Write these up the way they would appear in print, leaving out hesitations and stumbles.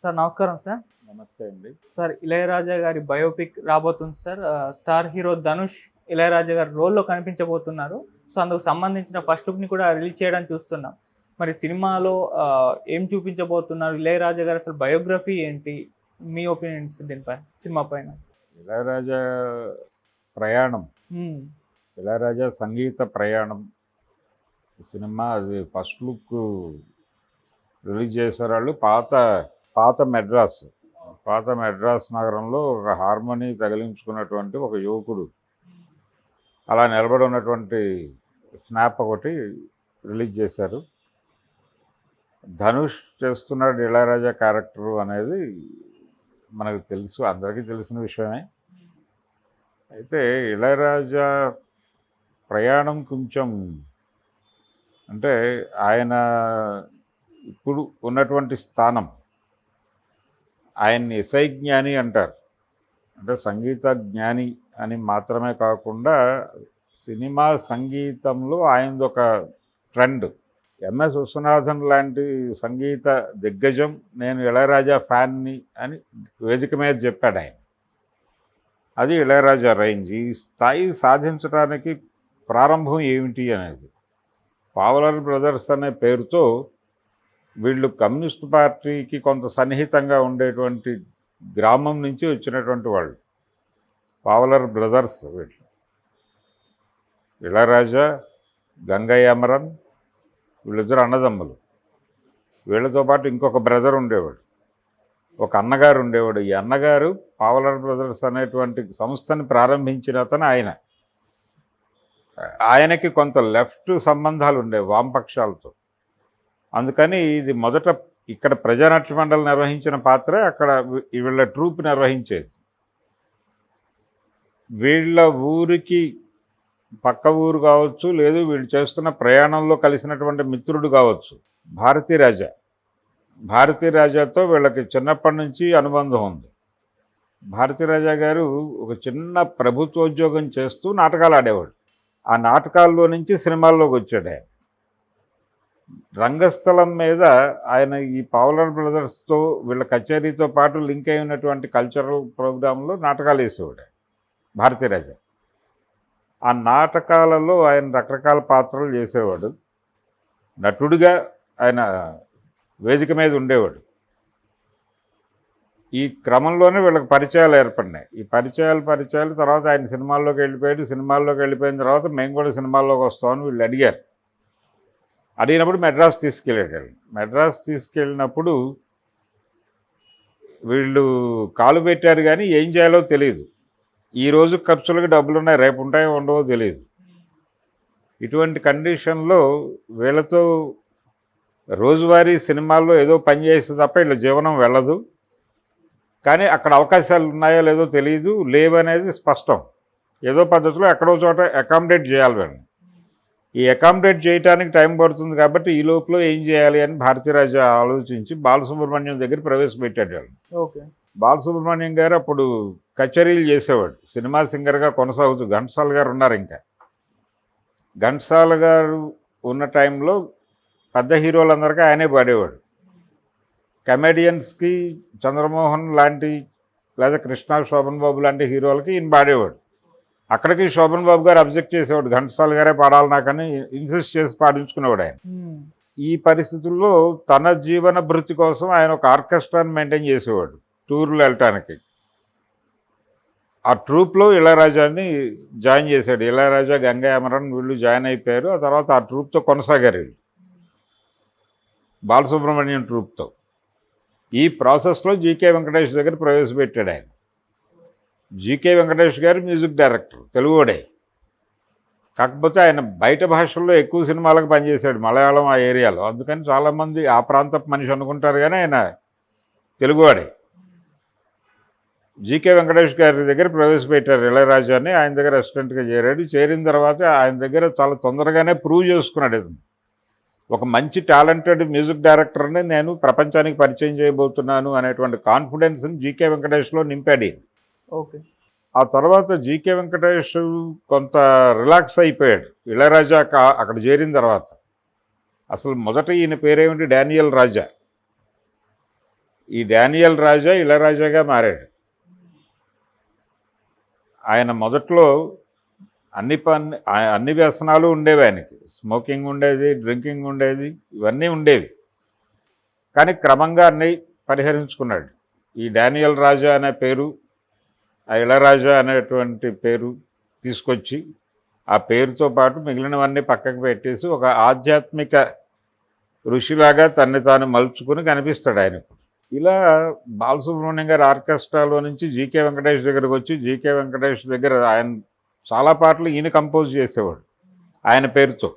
Sir నమస్కారం sir. నమస్తే అండి. సార్ ఇళయరాజా గారి బయోపిక్ రాబోతుంది sir. Star hero Dhanush Ilaiyaraaja గారి రోల్‌లో కనిపించబోతున్నారు. సో, అందుకు సంబంధించిన ఫస్ట్ లుక్‌ని కూడా రిలీజ్ చేయడం చూస్తున్నాం. మరి సినిమాలో ఏం చూపించబోతున్నారు? ఇళయరాజా గారి అసలు బయోగ్రఫీ ఏంటి? మీ ఒపీనియన్స్ దీనిపై సినిమా పైన? ఇళయరాజా ప్రయాణం, హ్మ్. ఇళయరాజా సంగీత ప్రయాణం సినిమా అది ఫస్ట్ లుక్ రిలీజ్ చేశారు వాళ్ళు. పాత మెడ్రాస్ నగరంలో ఒక హార్మోని తగిలించుకున్నటువంటి ఒక యువకుడు అలా నిలబడి ఉన్నటువంటి స్నాప్ ఒకటి రిలీజ్ చేశారు. ధనుష్ చేస్తున్నాడు ఇళయరాజా క్యారెక్టర్ అనేది మనకు తెలుసు, అందరికీ తెలిసిన విషయమే. అయితే ఇళయరాజా ప్రయాణం కొంచెం అంటే ఆయన ఇప్పుడు ఉన్నటువంటి స్థానం, ఆయన్ని ఎస్ఐ జ్ఞాని అంటారు. అంటే సంగీత జ్ఞాని అని మాత్రమే కాకుండా సినిమా సంగీతంలో ఆయనది ఒక ట్రెండ్. ఎంఎస్ విశ్వనాథన్ లాంటి సంగీత దిగ్గజం నేను ఇళయరాజా ఫ్యాన్ని అని వేదిక మీద చెప్పాడు ఆయన. అది ఇళయరాజా రేంజ్. ఈ స్థాయి సాధించడానికి ప్రారంభం ఏమిటి అనేది, పావలర్ బ్రదర్స్ అనే పేరుతో వీళ్ళు కమ్యూనిస్ట్ పార్టీకి కొంత సన్నిహితంగా ఉండేటువంటి గ్రామం నుంచి వచ్చినటువంటి వాళ్ళు పావలర్ బ్రదర్స్. వీళ్ళు ఇళయరాజా, గంగయ్య అమరన్, వీళ్ళిద్దరు అన్నదమ్ములు. వీళ్ళతో పాటు ఇంకొక బ్రదర్ ఉండేవాడు, ఒక అన్నగారు ఉండేవాడు. ఈ అన్నగారు పావలర్ బ్రదర్స్ అనేటువంటి సంస్థని ప్రారంభించిన అతను ఆయనకి కొంత లెఫ్ట్ సంబంధాలు ఉండేవి వామపక్షాలతో. అందుకని ఇది మొదట ఇక్కడ ప్రజానాట్య మండలి నిర్వహించిన పాత్ర అక్కడ వీళ్ళ ట్రూప్ నిర్వహించేది. వీళ్ళ ఊరికి పక్క ఊరు కావచ్చు, లేదు వీళ్ళు చేస్తున్న ప్రయాణంలో కలిసినటువంటి మిత్రుడు కావచ్చు భారతీరాజాతో వీళ్ళకి చిన్నప్పటి నుంచి అనుబంధం ఉంది. భారతీరాజా గారు ఒక చిన్న ప్రభుత్వోద్యోగం చేస్తూ నాటకాలు ఆడేవాడు. ఆ నాటకాల్లో నుంచి సినిమాల్లోకి వచ్చాడు ఆయన. రంగస్థలం మీద ఆయన ఈ పావలర్ బ్రదర్స్తో వీళ్ళ కచేరీతో పాటు లింక్ అయి ఉన్నటువంటి కల్చరల్ ప్రోగ్రాంలో నాటకాలు వేసేవాడు భారతీరాజా. ఆ నాటకాలలో ఆయన రకరకాల పాత్రలు చేసేవాడు. నటుడిగా ఆయన వేదిక మీద ఉండేవాడు. ఈ క్రమంలోనే వీళ్ళకి పరిచయాలు ఏర్పడినాయి. ఈ పరిచయాలు తర్వాత ఆయన సినిమాల్లోకి వెళ్ళిపోయాడు. సినిమాల్లోకి వెళ్ళిపోయిన తర్వాత మేము కూడా సినిమాల్లోకి వస్తామని వీళ్ళు అడిగినప్పుడు మెడ్రాస్ తీసుకెళ్ళాడు. మెడ్రాస్ తీసుకెళ్ళినప్పుడు వీళ్ళు కాలు పెట్టారు, కానీ ఏం చేయాలో తెలియదు. ఈరోజు ఖర్చులకు డబ్బులు ఉన్నాయి, రేపు ఉంటాయో ఉండవో తెలియదు. ఇటువంటి కండిషన్లో వీళ్ళతో రోజువారీ సినిమాల్లో ఏదో పని చేస్తే తప్ప వీళ్ళ జీవనం వెళ్ళదు. కానీ అక్కడ అవకాశాలు ఉన్నాయో లేదో తెలియదు, లేవనేది స్పష్టం. ఏదో పద్ధతిలో ఎక్కడో చోట అకామిడేట్ చేయాలి వీళ్ళని. ఈ అకామిడేట్ చేయడానికి టైం పడుతుంది కాబట్టి ఈ లోపల ఏం చేయాలి అని భారతీరాజా ఆలోచించి బాలసుబ్రహ్మణ్యం దగ్గర ప్రవేశపెట్టాడు వాళ్ళు. ఓకే. బాలసుబ్రహ్మణ్యం గారు అప్పుడు కచేరీలు చేసేవాడు, సినిమా సింగర్గా కొనసాగుతూ. ఘంటసాల గారు ఉన్నారు. ఇంకా ఘంటసాల గారు ఉన్న టైంలో పెద్ద హీరోలందరికీ ఆయనే పాడేవాడు. కమెడియన్స్కి చంద్రమోహన్ లాంటి లేదా కృష్ణ, శోభన్ బాబు లాంటి హీరోలకి ఈయన పాడేవాడు. అక్కడికి శోభన్ బాబు గారు అబ్జెక్ట్ చేసేవాడు, ఘంటసాల గారే పాడాలి నాకని ఇన్సిస్ట్ చేసి పాడించుకునేవాడు ఆయన. ఈ పరిస్థితుల్లో తన జీవన భృతి కోసం ఆయన ఒక ఆర్కెస్ట్రాని మెయింటైన్ చేసేవాడు టూర్లు వెళ్ళటానికి. ఆ ట్రూప్లో ఇళయరాజాని జాయిన్ చేశాడు. ఇళయరాజా, గంగయ్య అమరన్ వీళ్ళు జాయిన్ అయిపోయారు. ఆ తర్వాత ఆ ట్రూప్తో కొనసాగారు వీళ్ళు, బాలసుబ్రహ్మణ్యం ట్రూప్తో. ఈ ప్రాసెస్లో జీకే వెంకటేష్ దగ్గర ప్రవేశపెట్టాడు ఆయన. జీకే వెంకటేష్ గారు మ్యూజిక్ డైరెక్టర్, తెలుగుడే. కాకపోతే ఆయన బయట భాషల్లో ఎక్కువ సినిమాలకు పనిచేశాడు, మలయాళం ఆ ఏరియాలో. అందుకని చాలామంది ఆ ప్రాంతపు మనిషి అనుకుంటారు, కానీ ఆయన తెలుగువాడే. జీకే వెంకటేష్ గారి దగ్గర ప్రవేశపెట్టారు ఇళయరాజాని. ఆయన దగ్గర అసిస్టెంట్గా చేరాడు. చేరిన తర్వాత ఆయన దగ్గర చాలా తొందరగానే ప్రూవ్ చేసుకున్నాడు, ఒక మంచి టాలెంటెడ్ మ్యూజిక్ డైరెక్టర్ని నేను ప్రపంచానికి పరిచయం చేయబోతున్నాను అనేటువంటి కాన్ఫిడెన్స్ని జీకే వెంకటేష్లో నింపాడు. ఓకే. ఆ తర్వాత జీకే వెంకటేష్ కొంత రిలాక్స్ అయిపోయాడు ఇళయరాజా అక్కడ చేరిన తర్వాత. అసలు మొదట ఈయన పేరేమిటి, డానియల్ రాజా. ఈ డానియల్ రాజా ఇళయరాజాగా మారాడు. ఆయన మొదట్లో అన్ని వ్యసనాలు ఉండేవి ఆయనకి. స్మోకింగ్ ఉండేది, డ్రింకింగ్ ఉండేది, ఇవన్నీ ఉండేవి. కానీ క్రమంగా అన్నీ పరిహరించుకున్నాడు. ఈ డానియల్ రాజా అనే పేరు, ఆ ఇళయరాజా అనేటువంటి పేరు తీసుకొచ్చి ఆ పేరుతో పాటు మిగిలినవన్నీ పక్కకు పెట్టేసి ఒక ఆధ్యాత్మిక ఋషిలాగా తన్ని తాను మలుచుకుని కనిపిస్తాడు ఆయనకు. ఇలా బాలసుబ్రహ్మణ్యం గారి ఆర్కెస్ట్రాలో నుంచి జీకే వెంకటేష్ దగ్గరకు వచ్చి జీకే వెంకటేష్ దగ్గర ఆయన చాలా పాటలు ఈయన కంపోజ్ చేసేవాడు ఆయన పేరుతో.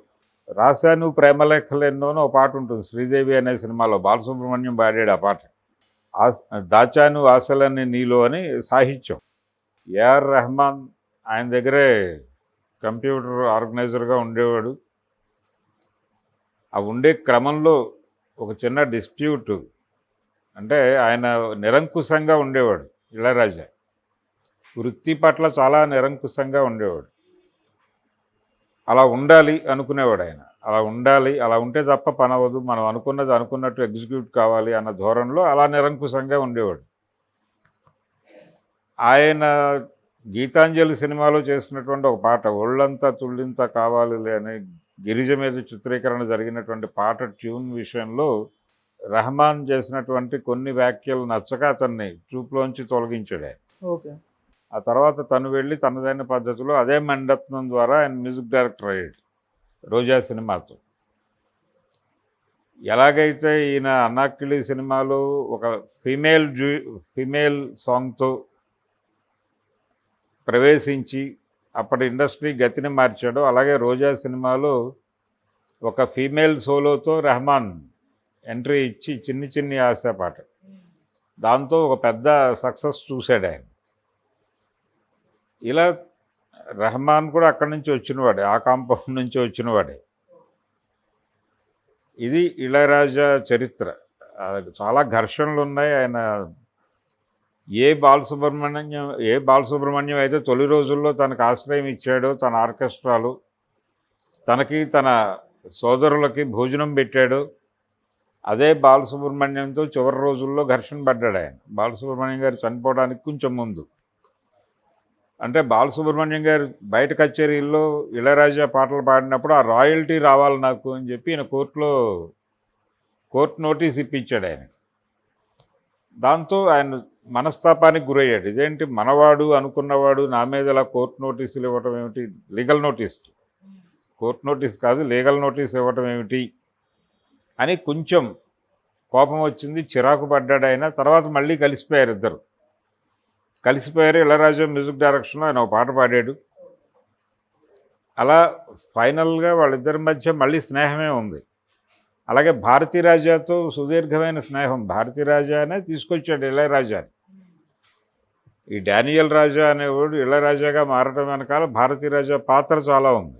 రాశాను ప్రేమలేఖలు అని ఒక పాట ఉంటుంది శ్రీదేవి అనే సినిమాలో, బాలసుబ్రహ్మణ్యం పాడాడు ఆ పాట. దాచాను ఆశలన్నీ నీలో అని సాహిత్యం. ఏఆర్ రెహమాన్ ఆయన దగ్గరే కంప్యూటర్ ఆర్గనైజర్గా ఉండేవాడు. ఆ ఉండే క్రమంలో ఒక చిన్న డిస్ప్యూట్, అంటే ఆయన నిరంకుశంగా ఉండేవాడు ఇళయరాజా. వృత్తి పట్ల చాలా నిరంకుశంగా ఉండేవాడు. అలా ఉండాలి అనుకునేవాడు ఆయన. అలా ఉండాలి, అలా ఉంటే తప్ప పని అవ్వదు, మనం అనుకున్నది అనుకున్నట్టు ఎగ్జిక్యూట్ కావాలి అన్న ధోరణిలో అలా నిరంకుశంగా ఉండేవాడు. ఆయన గీతాంజలి సినిమాలో చేసినటువంటి ఒక పాట, ఒళ్ళంతా తుళ్ళింత కావాలిలే అనే గిరిజ మీద చిత్రీకరణ జరిగినటువంటి పాట ట్యూన్ విషయంలో రెహమాన్ చేసినటువంటి కొన్ని వ్యాఖ్యలు నచ్చక అతన్ని ట్రూప్లోంచి తొలగించాడు ఆయన. ఓకే. ఆ తర్వాత తను వెళ్ళి తనదైన పద్ధతిలో అదే మణిరత్నం ద్వారా ఆయన మ్యూజిక్ డైరెక్టర్ అయ్యాడు రోజా సినిమాతో. ఎలాగైతే ఈయన అన్నాకిళి సినిమాలో ఒక ఫీమేల్ సాంగ్తో ప్రవేశించి అప్పటి ఇండస్ట్రీ గతిని మార్చాడో, అలాగే రోజా సినిమాలో ఒక ఫీమేల్ సోలోతో రెహమాన్ ఎంట్రీ ఇచ్చి చిన్ని చిన్ని ఆశ పాట, దాంతో ఒక పెద్ద సక్సెస్ చూశాడు ఆయన. ఇలా రెహమాన్ కూడా అక్కడి నుంచి వచ్చినవాడే, ఆ కాంపౌండ్ నుంచి వచ్చినవాడే. ఇది ఇళయరాజా చరిత్ర. చాలా ఘర్షణలు ఉన్నాయి. ఆయన ఏ బాలసుబ్రహ్మణ్యం అయితే తొలి రోజుల్లో తనకు ఆశ్రయం ఇచ్చాడో తన ఆర్కెస్ట్రాలు, తనకి తన సోదరులకి భోజనం పెట్టాడు, అదే బాలసుబ్రహ్మణ్యంతో చివరి రోజుల్లో ఘర్షణ పడ్డాడు ఆయన. బాలసుబ్రహ్మణ్యం గారు చనిపోవడానికి కొంచెం ముందు, అంటే బాలసుబ్రహ్మణ్యం గారు బయట కచేరీల్లో ఇళయరాజా పాటలు పాడినప్పుడు ఆ రాయల్టీ రావాలి నాకు అని చెప్పి ఈయన కోర్టు నోటీస్ ఇప్పించాడు ఆయన. దాంతో ఆయన మనస్తాపానికి గురయ్యాడు. ఇదేంటి మనవాడు అనుకున్నవాడు నా మీద ఇలా కోర్టు నోటీసులు ఇవ్వటం ఏమిటి, లీగల్ నోటీస్, కోర్టు నోటీస్ కాదు లీగల్ నోటీస్ ఇవ్వటం ఏమిటి అని కొంచెం కోపం వచ్చింది, చిరాకు పడ్డాడు ఆయన. తర్వాత మళ్ళీ కలిసిపోయారు ఇద్దరు. ఇళయరాజా మ్యూజిక్ డైరెక్షన్లో ఆయన ఒక పాట పాడాడు. అలా ఫైనల్గా వాళ్ళిద్దరి మధ్య మళ్ళీ స్నేహమే ఉంది. అలాగే భారతీరాజాతో సుదీర్ఘమైన స్నేహం. భారతీరాజానే తీసుకొచ్చాడు ఇళయరాజాని. ఈ డానియల్ రాజా అనేవాడు ఇళయరాజాగా మారడం వెనకాల భారతీరాజా పాత్ర చాలా ఉంది.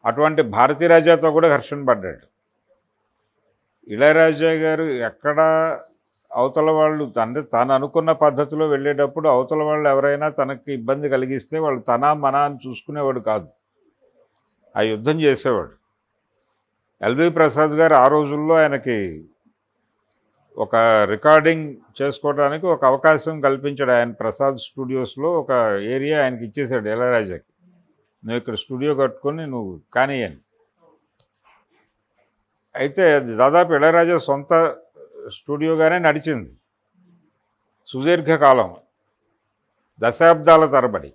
అటువంటి భారతీరాజాతో కూడా ఘర్షణ పడ్డాడు. ఇళయరాజా గారు ఎక్కడ అవతల వాళ్ళు తాను అనుకున్న పద్ధతిలో వెళ్ళేటప్పుడు అవతల వాళ్ళు ఎవరైనా తనకి ఇబ్బంది కలిగిస్తే వాళ్ళు మన అని చూసుకునేవాడు కాదు, ఆ యుద్ధం చేసేవాడు. ఎల్వి ప్రసాద్ గారు ఆ రోజుల్లో ఆయనకి ఒక రికార్డింగ్ చేసుకోవడానికి ఒక అవకాశం కల్పించాడు. ఆయన ప్రసాద్ స్టూడియోస్లో ఒక ఏరియా ఆయనకి ఇచ్చేసాడు ఇళయరాజాకి, నువ్వు ఇక్కడ స్టూడియో కట్టుకొని నువ్వు కానీ అని. అయితే అది దాదాపు ఇళయరాజా సొంత స్టూడియోగానే నడిచింది సుదీర్ఘకాలం, దశాబ్దాల తరబడి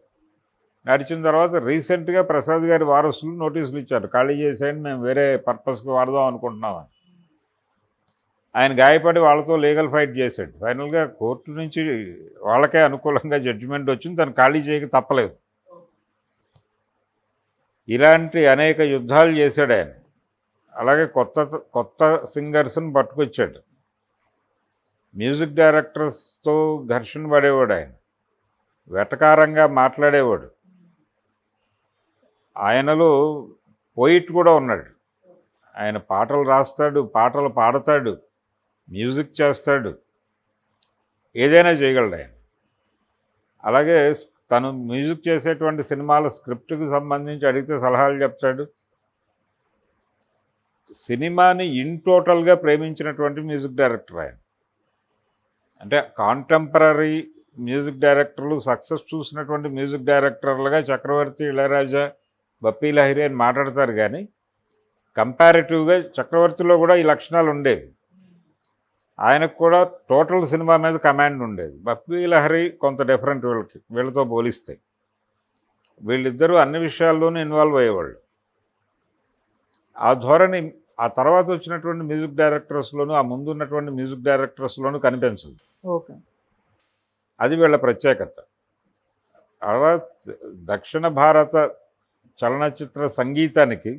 నడిచిన తర్వాత రీసెంట్గా ప్రసాద్ గారి వారసులు నోటీసులు ఇచ్చారు, ఖాళీ చేసేయండి, మేము వేరే పర్పస్కి వాడదాం అనుకుంటున్నామని. ఆయన గాయపడి వాళ్ళతో లీగల్ ఫైట్ చేశాడు. ఫైనల్గా కోర్టు నుంచి వాళ్ళకే అనుకూలంగా జడ్జిమెంట్ వచ్చింది, తను ఖాళీ చేయక తప్పలేదు. ఇలాంటి అనేక యుద్ధాలు చేశాడు ఆయన. అలాగే కొత్త సింగర్స్ని పట్టుకొచ్చాడు. మ్యూజిక్ డైరెక్టర్స్తో ఘర్షణ పడేవాడు ఆయన, వెటకారంగా మాట్లాడేవాడు. ఆయనలో పోయిట్ కూడా ఉన్నాడు. ఆయన పాటలు రాస్తాడు, పాటలు పాడతాడు, మ్యూజిక్ చేస్తాడు, ఏదైనా చేయగలడు ఆయన. అలాగే తను మ్యూజిక్ చేసేటువంటి సినిమాల స్క్రిప్ట్కి సంబంధించి అడిగితే సలహాలు చెప్తాడు. సినిమాని ఇన్ టోటల్గా ప్రేమించినటువంటి మ్యూజిక్ డైరెక్టర్ ఆయన. అంటే కాంటెంపరీ మ్యూజిక్ డైరెక్టర్లు సక్సెస్ చూసినటువంటి మ్యూజిక్ డైరెక్టర్లుగా చక్రవర్తి, ఇళయరాజా, బప్పీ లహిరి అని మాట్లాడతారు కానీ కంపారిటివ్గా చక్రవర్తిలో కూడా ఈ లక్షణాలు ఉండేవి. ఆయనకు కూడా టోటల్ సినిమా మీద కమాండ్ ఉండేది. బప్పీ లహిరి కొంత డిఫరెంట్ వీళ్ళతో పోలిస్తే. వీళ్ళిద్దరూ అన్ని విషయాల్లోనూ ఇన్వాల్వ్ అయ్యేవాళ్ళు. ఆ ధోరణి ఆ తర్వాత వచ్చినటువంటి మ్యూజిక్ డైరెక్టర్స్లోనూ, ఆ ముందు ఉన్నటువంటి మ్యూజిక్ డైరెక్టర్స్లోనూ కనిపించదు. ఓకే. అది వీళ్ళ ప్రత్యేకత. అలా దక్షిణ భారత చలనచిత్ర సంగీతానికి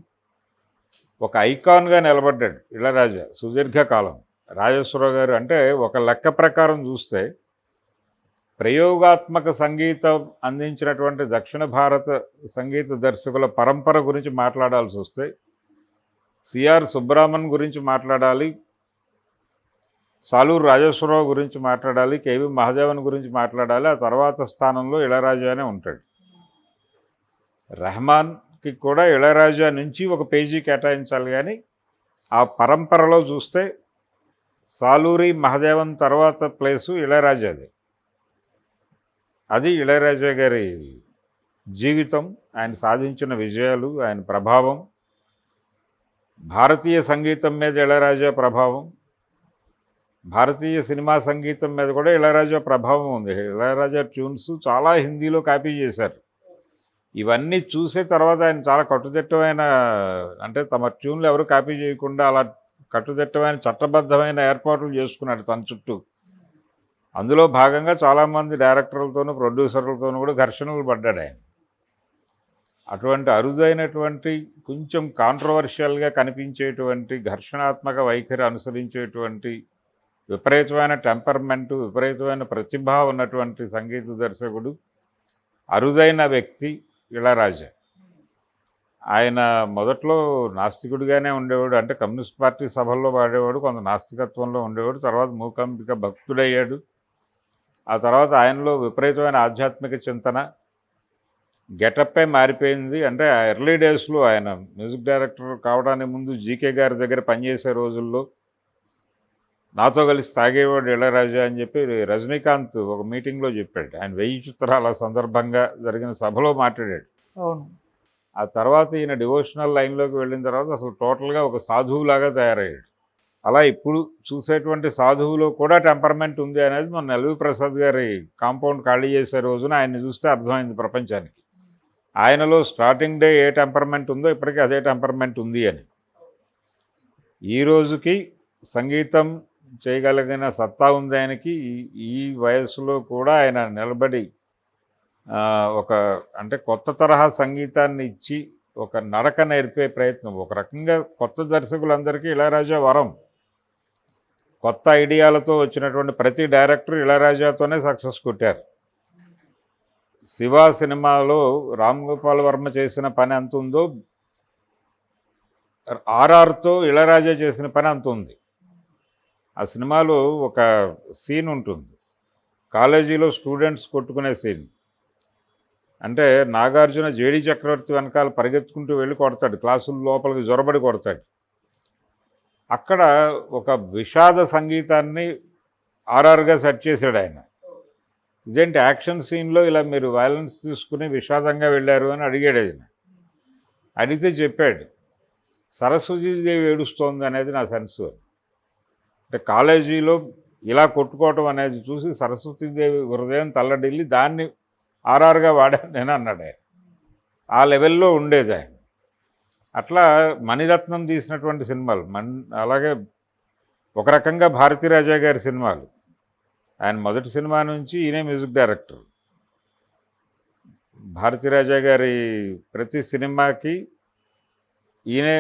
ఒక ఐకాన్గా నిలబడ్డాడు ఇళయరాజా సుదీర్ఘకాలం. రాజేశ్వరరావు గారు అంటే ఒక లెక్క ప్రకారం చూస్తే ప్రయోగాత్మక సంగీతం అందించినటువంటి దక్షిణ భారత సంగీత దర్శకుల పరంపర గురించి మాట్లాడాల్సి వస్తే సిఆర్ సుబ్రహ్మణ్యం గురించి మాట్లాడాలి, సాలూరు రాజేశ్వరరావు గురించి మాట్లాడాలి, కేవి మహాదేవన్ గురించి మాట్లాడాలి. ఆ తర్వాత స్థానంలో ఇళయరాజానే ఉంటాడు. రెహమాన్కి కూడా ఇళయరాజా నుంచి ఒక పేజీ కేటాయించాలి, కానీ ఆ పరంపరలో చూస్తే సాలూరి మహాదేవన్ తర్వాత ప్లేసు ఇళయరాజాది. అది ఇళయరాజా గారి జీవితం, ఆయన సాధించిన విజయాలు, ఆయన ప్రభావం, భారతీయ సంగీతం మీద ఇళయరాజా ప్రభావం, భారతీయ సినిమా సంగీతం మీద కూడా ఇళయరాజా ప్రభావం ఉంది. ఇళయరాజా ట్యూన్స్ చాలా హిందీలో కాపీ చేశారు. ఇవన్నీ చూసే తర్వాత ఆయన చాలా కట్టుదిట్టమైన, అంటే తమ ట్యూన్లు ఎవరు కాపీ చేయకుండా అలా కట్టుదిట్టమైన చట్టబద్ధమైన ఏర్పాట్లు చేసుకున్నాడు తన చుట్టూ. అందులో భాగంగా చాలామంది డైరెక్టర్లతోనూ ప్రొడ్యూసర్లతోనూ కూడా ఘర్షణలు పడ్డాడు ఆయన. అటువంటి అరుదైనటువంటి కొంచెం కాంట్రవర్షియల్గా కనిపించేటువంటి ఘర్షణాత్మక వైఖరి అనుసరించేటువంటి విపరీతమైన టెంపర్మెంటు, విపరీతమైన ప్రతిభ ఉన్నటువంటి సంగీత దర్శకుడు, అరుదైన వ్యక్తి ఇళయరాజా. ఆయన మొదట్లో నాస్తికుడిగానే ఉండేవాడు. అంటే కమ్యూనిస్ట్ పార్టీ సభల్లో పాడేవాడు, కొంత నాస్తికత్వంలో ఉండేవాడు. తర్వాత మూకాంబిక భక్తుడయ్యాడు. ఆ తర్వాత ఆయనలో విపరీతమైన ఆధ్యాత్మిక చింతన, గెటప్పే మారిపోయింది. అంటే ఎర్లీ డేస్లో ఆయన మ్యూజిక్ డైరెక్టర్ కావడానికి ముందు జీకే గారి దగ్గర పనిచేసే రోజుల్లో నాతో కలిసి తాగేవాడు ఇళయరాజా అని చెప్పి రజనీకాంత్ ఒక మీటింగ్లో చెప్పాడు. ఆయన 1000 చిత్రాల సందర్భంగా జరిగిన సభలో మాట్లాడాడు. అవును. ఆ తర్వాత ఈయన డివోషనల్ లైన్లోకి వెళ్ళిన తర్వాత అసలు టోటల్గా ఒక సాధువులాగా తయారయ్యాడు. అలా ఇప్పుడు చూసేటువంటి సాధువులో కూడా టెంపర్మెంట్ ఉంది అనేది మన ఎల్వి ప్రసాద్ గారి కాంపౌండ్ ఖాళీ చేసే రోజున ఆయన్ని చూస్తే అర్థమైంది ప్రపంచానికి. ఆయనలో స్టార్టింగ్ డే ఏ టెంపర్మెంట్ ఉందో ఇప్పటికీ అదే టెంపర్మెంట్ ఉంది అని. ఈ రోజుకి సంగీతం చేయగలిగిన సత్తా ఉంది ఆయనకి. ఈ వయస్సులో కూడా ఆయన నిలబడి ఒక అంటే కొత్త తరహా సంగీతాన్ని ఇచ్చి ఒక నడక నేర్పే ప్రయత్నం. ఒక రకంగా కొత్త దర్శకులందరికీ ఇళయరాజా వరం. కొత్త ఐడియాలతో వచ్చినటువంటి ప్రతి డైరెక్టర్ ఇళయరాజాతోనే సక్సెస్ కొట్టారు. శివ సినిమాలో రామ్ గోపాల్ వర్మ చేసిన పని ఎంత ఉందో ఆర్ఆర్తో ఇళయరాజా చేసిన పని అంత ఉంది. ఆ సినిమాలో ఒక సీన్ ఉంటుంది, కాలేజీలో స్టూడెంట్స్ కొట్టుకునే సీన్. అంటే నాగార్జున జేడి చక్రవర్తి వెనకాల పరిగెత్తుకుంటూ వెళ్ళి కొడతాడు, క్లాసుల లోపలికి జొరబడి కొడతాడు. అక్కడ ఒక విషాద సంగీతాన్ని ఆర్ఆర్గా సెట్ చేశాడు ఆయన. ఇదేంటి యాక్షన్ సీన్లో ఇలా మీరు వైలెన్స్ తీసుకుని విషాదంగా వెళ్ళారు అని అడిగాడు ఆయన. అడిగితే చెప్పాడు, సరస్వతీదేవి ఏడుస్తోంది అనేది నా సెన్స్. అంటే కాలేజీలో ఇలా కొట్టుకోవటం అనేది చూసి సరస్వతీదేవి హృదయం తల్లడిల్లి దాన్ని ఆర్ఆర్గా వాడాను నేను అన్నాడు ఆయన. ఆ లెవెల్లో ఉండేది ఆయన. అట్లా మణిరత్నం తీసినటువంటి సినిమాలు అలాగే ఒక రకంగా భారతీరాజా గారి సినిమాలు. ఆయన మొదటి సినిమా నుంచి ఈయనే మ్యూజిక్ డైరెక్టర్. భారతీరాజా గారి ప్రతి సినిమాకి ఈయనే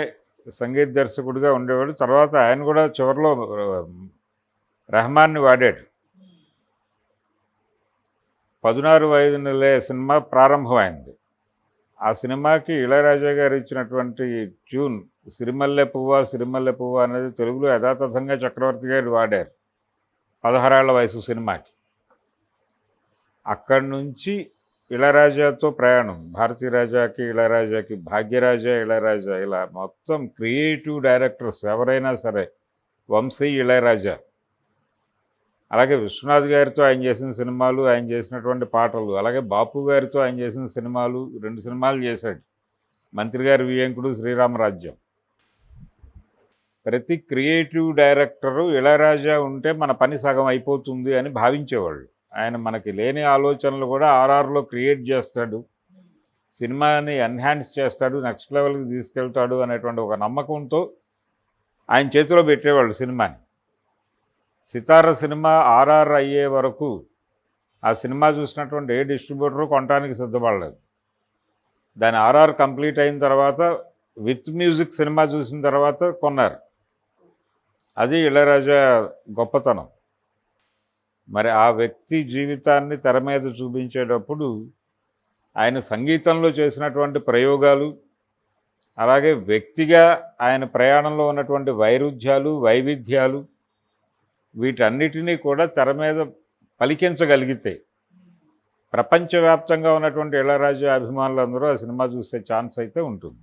సంగీత దర్శకుడిగా ఉండేవాడు. తర్వాత ఆయన కూడా చివరిలో రెహమాన్ని వాడాడు. 16 వయదులే సినిమా ప్రారంభమైంది. ఆ సినిమాకి ఇళయరాజా గారు ఇచ్చినటువంటి ట్యూన్ సిరిమల్లె పువ్వ సిరిమల్లె పువ్వ అనేది తెలుగులో యథాతథంగా చక్రవర్తి గారు వాడారు 16 ఏళ్ల వయసు సినిమాకి. అక్కడి నుంచి ఇళయరాజాతో ప్రయాణం, భారతీరాజాకి ఇళయరాజాకి, భాగ్యరాజా ఇళయరాజా, ఇలా మొత్తం క్రియేటివ్ డైరెక్టర్స్ ఎవరైనా సరే వంశీ ఇళయరాజా. అలాగే విశ్వనాథ్ గారితో ఆయన చేసిన సినిమాలు, ఆయన చేసినటువంటి పాటలు, అలాగే బాపు గారితో ఆయన చేసిన సినిమాలు 2 సినిమాలు చేశాడు. మంత్రి గారి వియంకుడు, శ్రీరామరాజ్యం. ప్రతి క్రియేటివ్ డైరెక్టరు ఇళయరాజా ఉంటే మన పని సగం అయిపోతుంది అని భావించేవాళ్ళు. ఆయన మనకి లేని ఆలోచనలు కూడా ఆర్ఆర్లో క్రియేట్ చేస్తాడు, సినిమాని ఎన్హాన్స్ చేస్తాడు, నెక్స్ట్ లెవెల్కి తీసుకెళ్తాడు అనేటువంటి ఒక నమ్మకంతో ఆయన చేతిలో పెట్టేవాళ్ళు సినిమాని. సితార సినిమా ఆర్ఆర్ అయ్యే వరకు ఆ సినిమా చూసినటువంటి ఏ డిస్ట్రిబ్యూటరు కొనడానికి సిద్ధపడలేదు. దాని ఆర్ఆర్ కంప్లీట్ అయిన తర్వాత విత్ మ్యూజిక్ సినిమా చూసిన తర్వాత కొన్నారు. అది ఇళయరాజా గొప్పతనం. మరి ఆ వ్యక్తి జీవితాన్ని తెర మీద చూపించేటప్పుడు ఆయన సంగీతంలో చేసినటువంటి ప్రయోగాలు, అలాగే వ్యక్తిగా ఆయన ప్రయాణంలో ఉన్నటువంటి వైరుధ్యాలు, వైవిధ్యాలు, వీటన్నిటినీ కూడా తెర మీద పలికించగలిగితే ప్రపంచవ్యాప్తంగా ఉన్నటువంటి ఇళయరాజా అభిమానులందరూ ఆ సినిమా చూసే ఛాన్స్ అయితే ఉంటుంది.